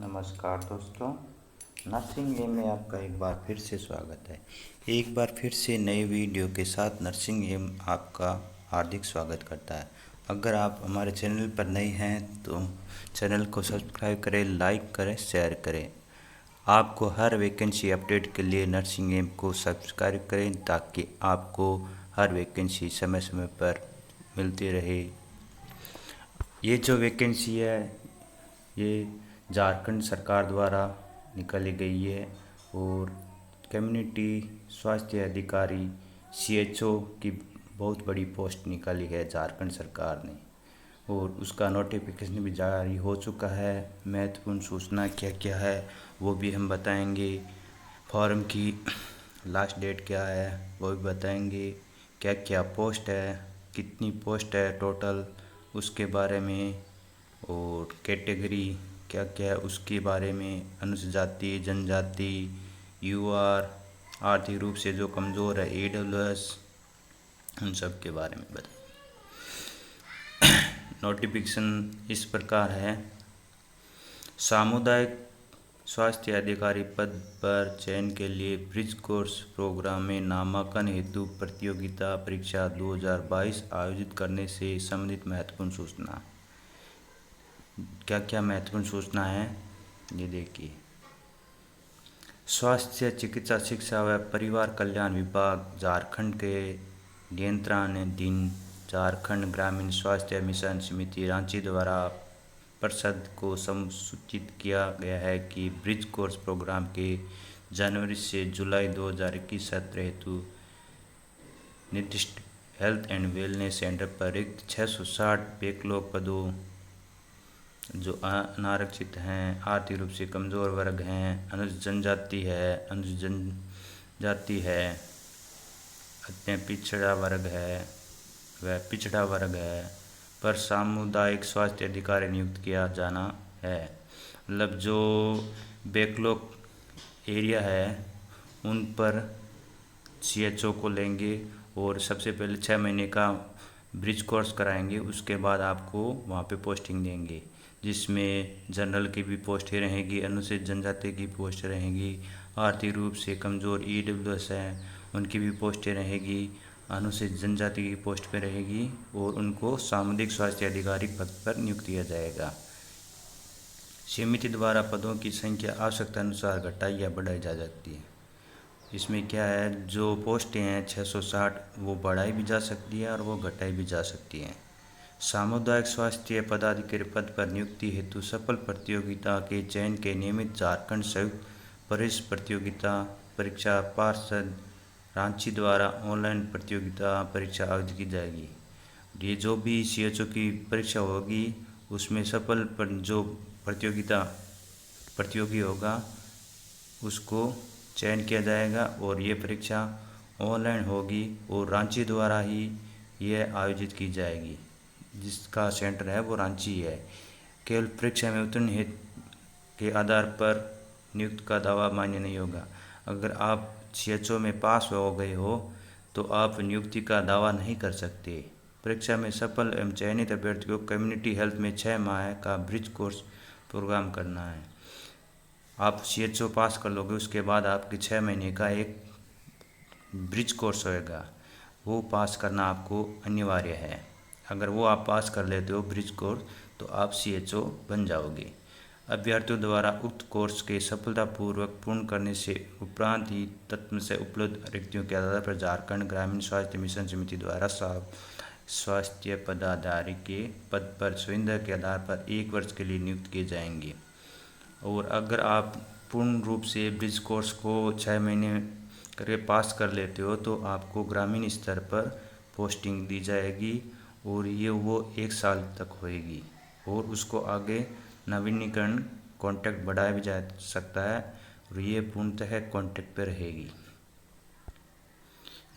नमस्कार दोस्तों। Nursing M में आपका एक बार फिर से स्वागत है। एक बार फिर से नई वीडियो के साथ नर्सिंग एम आपका हार्दिक स्वागत करता है। अगर आप हमारे चैनल पर नए हैं तो चैनल को सब्सक्राइब करें, लाइक करें, शेयर करें। आपको हर वैकेंसी अपडेट के लिए नर्सिंग एम को सब्सक्राइब करें ताकि आपको हर वैकेंसी समय समय पर मिलती रहे। ये जो वैकेंसी है ये झारखंड सरकार द्वारा निकाली गई है और कम्युनिटी स्वास्थ्य अधिकारी सीएचओ की बहुत बड़ी पोस्ट निकाली है झारखंड सरकार ने और उसका नोटिफिकेशन भी जारी हो चुका है। महत्वपूर्ण सूचना क्या क्या है वो भी हम बताएंगे। फॉर्म की लास्ट डेट क्या है वो भी बताएंगे। क्या क्या पोस्ट है, कितनी पोस्ट है टोटल उसके बारे में, और कैटेगरी क्या क्या है उसके बारे में, अनुसूचित जाति, जनजाति, यूआर, आर्थिक रूप से जो कमज़ोर है, ईडब्ल्यूएस, उन सब के बारे में बताएं। नोटिफिकेशन इस प्रकार है। सामुदायिक स्वास्थ्य अधिकारी पद पर चयन के लिए ब्रिज कोर्स प्रोग्राम में नामांकन हेतु प्रतियोगिता परीक्षा 2022 आयोजित करने से संबंधित महत्वपूर्ण सूचना। क्या क्या महत्वपूर्ण सूचना है ये देखिए। स्वास्थ्य चिकित्सा शिक्षा व परिवार कल्याण विभाग झारखंड के नियंत्रणाधीन झारखंड ग्रामीण स्वास्थ्य मिशन समिति रांची द्वारा परिषद को सूचित किया गया है कि ब्रिज कोर्स प्रोग्राम के जनवरी से जुलाई 2021 सत्र हेतु निर्दिष्ट हेल्थ एंड वेलनेस सेंटर पर रिक्त 660 बैकलॉग पदों जो अनारक्षित हैं, आर्थिक रूप से कमज़ोर वर्ग हैं, अनुसूचित जनजाति है, अनुसूचित जनजाति है, अन्य पिछड़ा वर्ग है वह पिछड़ा वर्ग है पर सामुदायिक स्वास्थ्य अधिकारी नियुक्त किया जाना है। मतलब जो बैकलॉग एरिया है उन पर सीएचओ को लेंगे और सबसे पहले 6 महीने का ब्रिज कोर्स कराएंगे। उसके बाद आपको वहाँ पे पोस्टिंग देंगे जिसमें जनरल की भी पोस्ट रहेगी, अनुसूचित जनजाति की पोस्ट रहेगी, आर्थिक रूप से कमज़ोर ईडब्ल्यूएस हैं उनकी भी पोस्टें रहेगी, अनुसूचित जनजाति की पोस्ट पे रहेगी और उनको सामुदायिक स्वास्थ्य अधिकारी पद पर नियुक्त किया जाएगा। समिति द्वारा पदों की संख्या आवश्यकता अनुसार घटाई या बढ़ाई जा सकती है। इसमें क्या है, जो पोस्टें हैं 660 वो बढ़ाई भी जा सकती है और वो घटाई भी जा सकती हैं। सामुदायिक स्वास्थ्य पदाधिकारी पद पर नियुक्ति हेतु सफल प्रतियोगिता के चयन के नियमित झारखंड संयुक्त प्रवेश प्रतियोगिता परीक्षा पार्षद रांची द्वारा ऑनलाइन प्रतियोगिता परीक्षा आयोजित की जाएगी। ये जो भी सीएचओ की परीक्षा होगी उसमें सफल जो प्रतियोगी होगा उसको चयन किया जाएगा और ये परीक्षा ऑनलाइन होगी और रांची द्वारा ही यह आयोजित की जाएगी। जिसका सेंटर है वो रांची है। केवल परीक्षा में उत्तीर्ण के आधार पर नियुक्त का दावा मान्य नहीं होगा। अगर आप सीएचओ में पास हो गए हो तो आप नियुक्ति का दावा नहीं कर सकते। परीक्षा में सफल एवं चयनित अभ्यर्थी को कम्युनिटी हेल्थ में 6 माह का ब्रिज कोर्स प्रोग्राम करना है। आप सीएचओ पास कर लोगे उसके बाद आपके 6 महीने का एक ब्रिज कोर्स होएगा, वो पास करना आपको अनिवार्य है। अगर वो आप पास कर लेते हो ब्रिज कोर्स तो आप सीएचओ बन जाओगे। अभ्यर्थियों द्वारा उक्त कोर्स के सफलतापूर्वक पूर्ण करने से उपरांत ही तत्व से उपलब्ध रिक्तियों के आधार पर झारखंड ग्रामीण स्वास्थ्य मिशन समिति द्वारा स्वास्थ्य पदाधिकारी के पद पर सुविधा के आधार पर 1 वर्ष के लिए नियुक्त किए जाएंगे। और अगर आप पूर्ण रूप से ब्रिज कोर्स को 6 महीने करके पास कर लेते हो तो आपको ग्रामीण स्तर पर पोस्टिंग दी जाएगी और ये वो 1 साल तक होएगी और उसको आगे नवीनीकरण कॉन्ट्रैक्ट बढ़ाया भी जा सकता है और ये पूर्णतः कॉन्ट्रैक्ट पर रहेगी।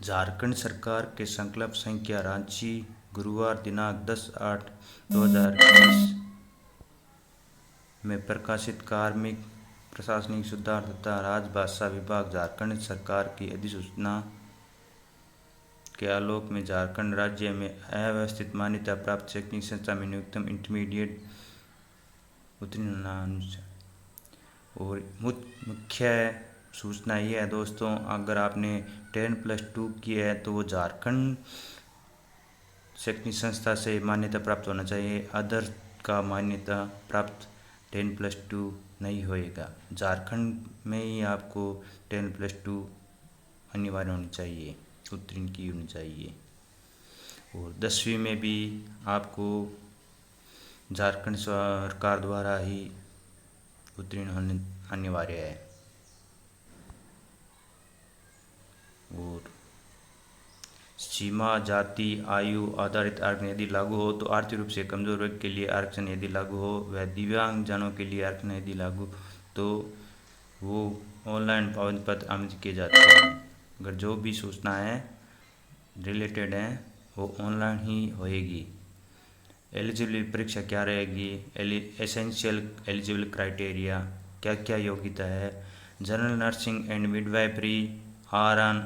झारखंड सरकार के संकल्प संख्या रांची गुरुवार दिनांक 10/8/2021 में प्रकाशित कार्मिक प्रशासनिक सुधार तथा राजभाषा विभाग झारखंड सरकार की अधिसूचना के आलोक में झारखंड राज्य में अव्यवस्थित मान्यता प्राप्त शैक्षणिक संस्था में न्यूनतम इंटरमीडिएट उत्तीर्ण और मुख्य सूचना ये है दोस्तों, अगर आपने 10+2 की है तो वो झारखंड शैक्षणिक संस्था से मान्यता प्राप्त होना चाहिए। अदर का मान्यता प्राप्त 10+2 नहीं होएगा। झारखंड में ही आपको 10+2 अनिवार्य होनी चाहिए, उत्तीर्ण की होनी चाहिए। और 10वीं में भी आपको झारखंड सरकार द्वारा ही उत्तीर्ण होने अनिवार्य है। और सीमा जाति आयु आधारित आरक्षण यदि लागू हो तो आर्थिक रूप से कमजोर वर्ग के लिए आरक्षण यदि लागू हो, वह दिव्यांगजनों के लिए आरक्षण यदि लागू तो वो ऑनलाइन पावती पत्र आमंत्रित किए जाते हैं। अगर जो भी सूचना है रिलेटेड है वो ऑनलाइन ही होएगी। एलिजिबिलिटी परीक्षा क्या रहेगी, एसेंशियल एलिजिबल क्राइटेरिया, क्या क्या योग्यता है। General nursing and midwifery R N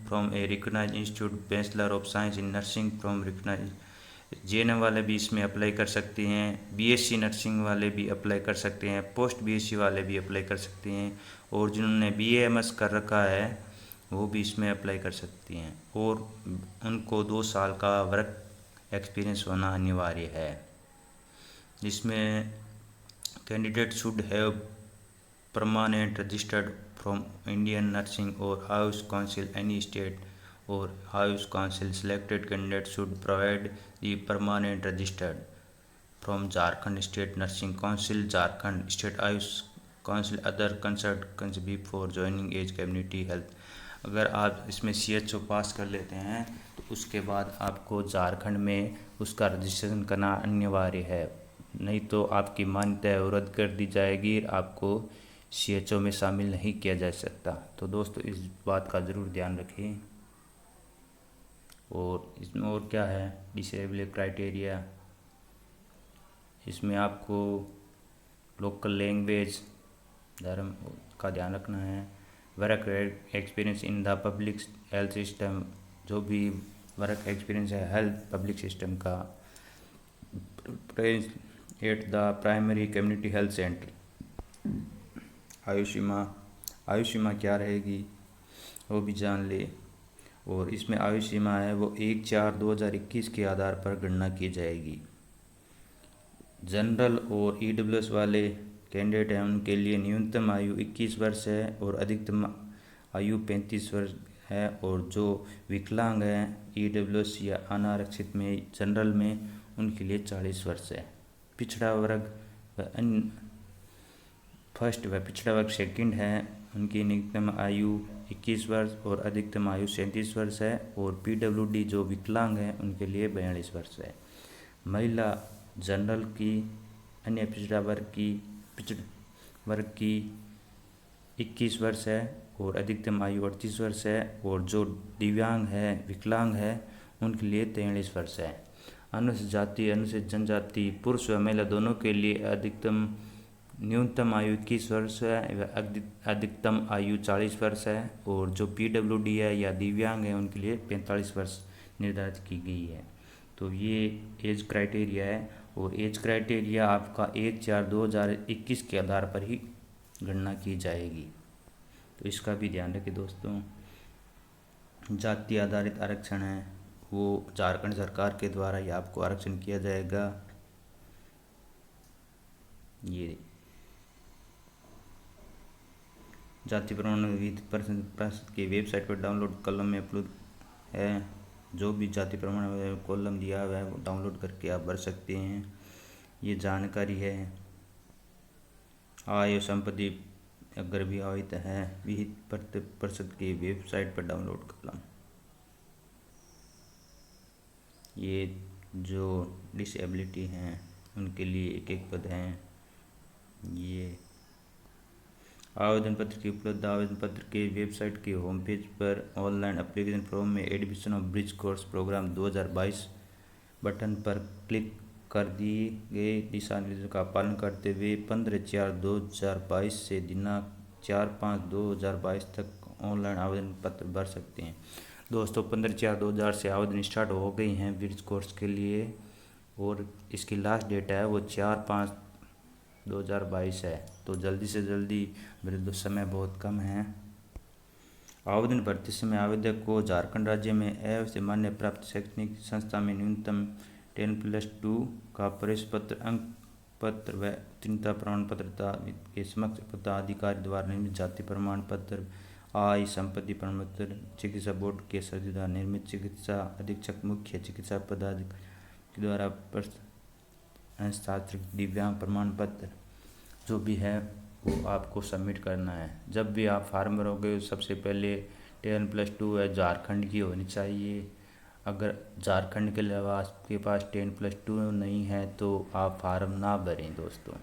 from a recognized institute, bachelor of science in nursing from recognized. GNM वाले भी इसमें अप्लाई कर सकते हैं, बीएससी नर्सिंग वाले भी अप्लाई कर सकते हैं, पोस्ट बीएससी वाले भी अप्लाई कर सकते हैं, और जिन्होंने बीएएमएस कर रखा है वो भी इसमें अप्लाई कर सकती हैं। और उनको 2 साल का वर्क एक्सपीरियंस होना अनिवार्य है। जिसमें candidate should have permanent registered from Indian nursing और हाउस काउंसिल एनी स्टेट, और house council selected candidate should provide the permanent registered from Jharkhand state nursing council, Jharkhand state AYUSH council other consult before joining as community health. अगर आप इसमें CHO पास कर लेते हैं तो उसके बाद आपको झारखंड में उसका रजिस्ट्रेशन करना अनिवार्य है, नहीं तो आपकी मान्यता रद्द कर दी जाएगी, आपको CHO में शामिल नहीं किया जा सकता। तो दोस्तों इस बात का ज़रूर ध्यान रखें। और इसमें और क्या है, डिसेबल क्राइटेरिया, इसमें आपको लोकल लैंग्वेज धर्म का ध्यान रखना है। Work experience in the public health system, जो भी वर्क एक्सपीरियंस है हेल्थ पब्लिक सिस्टम का, at the primary community health centre. आयु सीमा क्या रहेगी वो भी जान ले। और इसमें आयु सीमा है वो 1/4/2021 के आधार पर गणना की जाएगी। जनरल और EWS वाले कैंडिडेट हैं उनके लिए न्यूनतम आयु 21 वर्ष है और अधिकतम आयु 35 वर्ष है। और जो विकलांग हैं EWS या अनारक्षित में जनरल में उनके लिए 40 वर्ष है। पिछड़ा वर्ग फर्स्ट व पिछड़ा वर्ग सेकंड है, उनकी न्यूनतम आयु 21 वर्ष और अधिकतम आयु 37 वर्ष है। और PWD जो विकलांग हैं उनके लिए 42 वर्ष है। महिला जनरल की अन्य पिछड़ा वर्ग की 21 वर्ष है और अधिकतम आयु 38 वर्ष है। और जो दिव्यांग है विकलांग है उनके लिए 43 वर्ष है। अनुसूचित जाति अनुसूचित जनजाति पुरुष व महिला दोनों के लिए अधिकतम न्यूनतम आयु 21 वर्ष है व अधिकतम आयु 40 वर्ष है। और जो PWD है या दिव्यांग है उनके लिए 45 वर्ष निर्धारित की गई है। तो ये एज क्राइटेरिया है। और एज क्राइटेरिया आपका 1/4/2021 के आधार पर ही गणना की जाएगी, तो इसका भी ध्यान रखें दोस्तों। जाति आधारित आरक्षण है वो झारखंड सरकार के द्वारा ही आपको आरक्षण किया जाएगा। ये जाति प्रमाण विधि परिषद की वेबसाइट पर डाउनलोड कॉलम में अपलोड है। जो भी जाति प्रमाण कॉलम दिया हुआ है वो डाउनलोड करके आप भर सकते हैं। ये जानकारी है। आय और संपत्ति अगर भी आयित है विहित परिषद की वेबसाइट पर डाउनलोड कॉलम। ये जो डिसेबिलिटी हैं उनके लिए एक पद हैं। ये आवेदन पत्र की उपलब्ध आवेदन पत्र के वेबसाइट के होम पेज पर ऑनलाइन एप्लीकेशन फॉर्म में admission of bridge course program 2022 button पर क्लिक कर दिए गए दिशा निर्देशों का पालन करते हुए 15/4/2022 से दिनांक 4/5/2022 तक ऑनलाइन आवेदन पत्र भर सकते हैं। दोस्तों 15/4/2000 से आवेदन स्टार्ट हो गई हैं ब्रिज कोर्स के लिए और इसकी लास्ट डेट है वो 4/5 2022 है, तो जल्दी से जल्दी, मेरे दो समय बहुत कम है। आवेदन भरते समय आवेदक को झारखंड राज्य में अ से मान्य प्राप्त शैक्षणिक संस्था में न्यूनतम 10+2 का प्रवेश पत्र, अंक पत्र व उत्तीर्णता प्रमाण पत्र के समक्ष पदाधिकारी द्वारा निर्मित जाति प्रमाण पत्र, आय संपत्ति प्रमाण पत्र, चिकित्सा बोर्ड के संविदा निर्मित चिकित्सा अधीक्षक मुख्य चिकित्सा पदाधिकारी के द्वारा हस्ताक्षरित दिव्यांग प्रमाण पत्र जो भी है वो आपको सबमिट करना है। जब भी आप फार्म भरोगे सबसे पहले 10+2 है झारखंड की होनी चाहिए। अगर झारखंड के अलावा आपके पास 10+2 नहीं है तो आप फार्म ना भरें दोस्तों,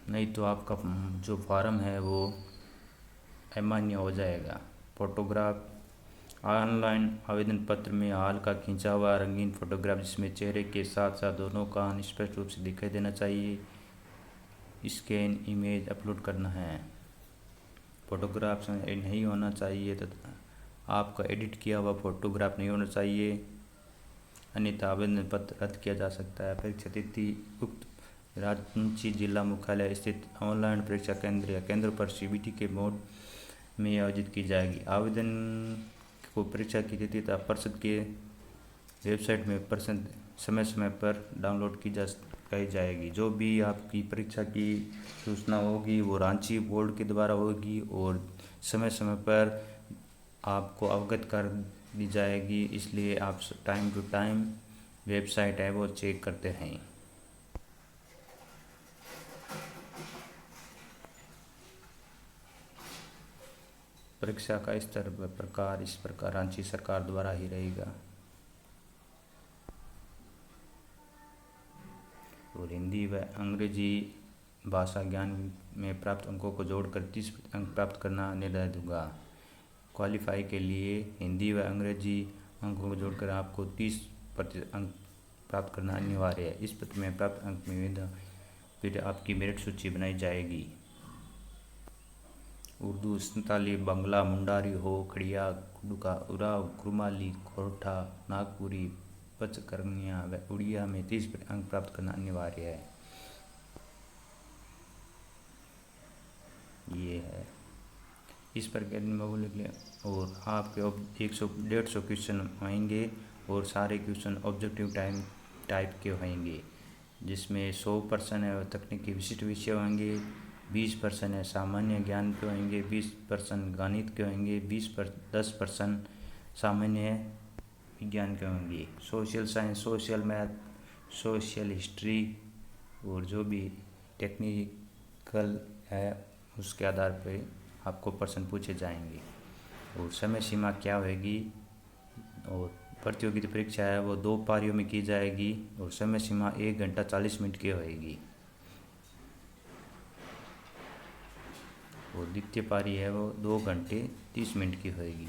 नहीं तो आपका जो फार्म है वो अमान्य हो जाएगा। फोटोग्राफ, ऑनलाइन आवेदन पत्र में हाल का खींचा हुआ रंगीन फोटोग्राफ जिसमें चेहरे के साथ साथ दोनों का स्पष्ट रूप से दिखाई देना चाहिए, स्कैन इमेज अपलोड करना है। फोटोग्राफ नहीं होना चाहिए तथा आपका एडिट किया हुआ फोटोग्राफ नहीं होना चाहिए, अन्यथा आवेदन पत्र रद्द किया जा सकता है। परीक्षा तिथि उक्त रांची जिला मुख्यालय स्थित ऑनलाइन परीक्षा केंद्र या केंद्र पर सीबीटी के मोड में आयोजित की जाएगी। आवेदन को परीक्षा की तिथि तथा परिषद के वेबसाइट में परिषद समय समय पर डाउनलोड की जाएगी। जो भी आपकी परीक्षा की सूचना होगी वो रांची बोर्ड के द्वारा होगी और समय समय पर आपको अवगत कर दी जाएगी, इसलिए आप टाइम टू टाइम वेबसाइट है वो चेक करते रहें। परीक्षा का स्तर व प्रकार इस प्रकार रांची सरकार द्वारा ही रहेगा। और हिंदी व अंग्रेजी भाषा ज्ञान में प्राप्त अंकों को जोड़कर 30 अंक प्राप्त करना निर्धारित होगा। क्वालिफाई के लिए हिंदी व अंग्रेजी अंकों को जोड़कर आपको 30% अंक प्राप्त करना अनिवार्य है। इस पत्र में प्राप्त अंक में फिर आपकी मेरिट सूची बनाई जाएगी। उर्दू, संताली, बंगला, मुंडारी हो, खड़िया, कुडुका, उराव, कुरुमाली, कोरठा, नागपुरी, पचकर्मिया व उड़िया में 30 अंक प्राप्त करना अनिवार्य है। ये है इस पर और आपके 100-150 क्वेश्चन आएंगे और सारे क्वेश्चन ऑब्जेक्टिव टाइप के होंगे, जिसमें 100% है तकनीकी विशिष्ट विषय होंगे, 20% है सामान्य ज्ञान के होंगे, 20% गणित के होंगे, 10% सामान्य विज्ञान के होंगे, social science, social math, social history और जो भी टेक्निकल है उसके आधार पर आपको प्रश्न पूछे जाएंगे। और समय सीमा क्या होगी, और प्रतियोगिता परीक्षा है वो 2 पारियों में की जाएगी और समय सीमा 1 घंटा 40 मिनट की होगी। और द्वितीय पारी है वो 2 घंटे 30 मिनट की होगी।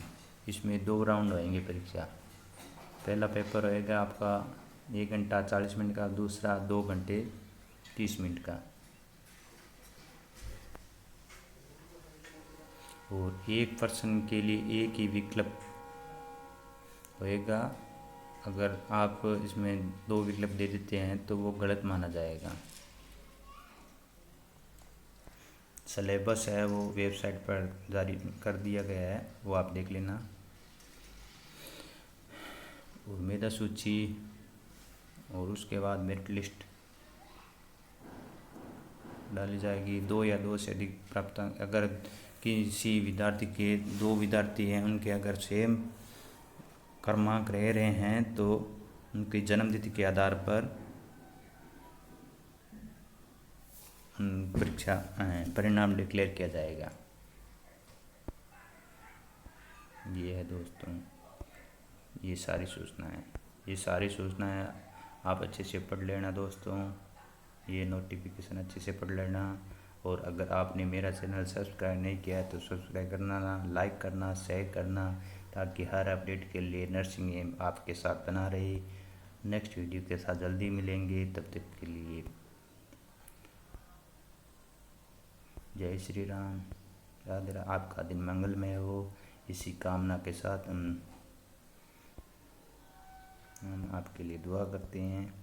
इसमें 2 राउंड होंगे परीक्षा। पहला पेपर होएगा आपका 1 घंटा 40 मिनट का, दूसरा 2 घंटे 30 मिनट का। और एक पर्सन के लिए एक ही विकल्प होएगा। अगर आप इसमें 2 विकल्प दे देते हैं तो वो गलत माना जाएगा। सिलेबस है वो वेबसाइट पर जारी कर दिया गया है, वो आप देख लेना। और मेधा सूची और उसके बाद मेरिट लिस्ट डाली जाएगी। 2 या 2 से अधिक प्राप्त अगर किसी विद्यार्थी के 2 विद्यार्थी हैं, उनके अगर सेम क्रमांक रहे हैं तो उनकी जन्मतिथि के आधार पर परीक्षा परिणाम डिक्लेयर किया जाएगा। ये है दोस्तों, ये सारी सूचनाएं आप अच्छे से पढ़ लेना दोस्तों। ये नोटिफिकेशन अच्छे से पढ़ लेना। और अगर आपने मेरा चैनल सब्सक्राइब नहीं किया है तो सब्सक्राइब करना, लाइक करना, शेयर करना, ताकि हर अपडेट के लिए नर्सिंग एम आपके साथ बना रहे। नेक्स्ट वीडियो के साथ जल्दी मिलेंगे, तब तक के लिए जय श्री राम, राधे राधे। आपका दिन मंगलमय हो, इसी कामना के साथ हम आपके लिए दुआ करते हैं।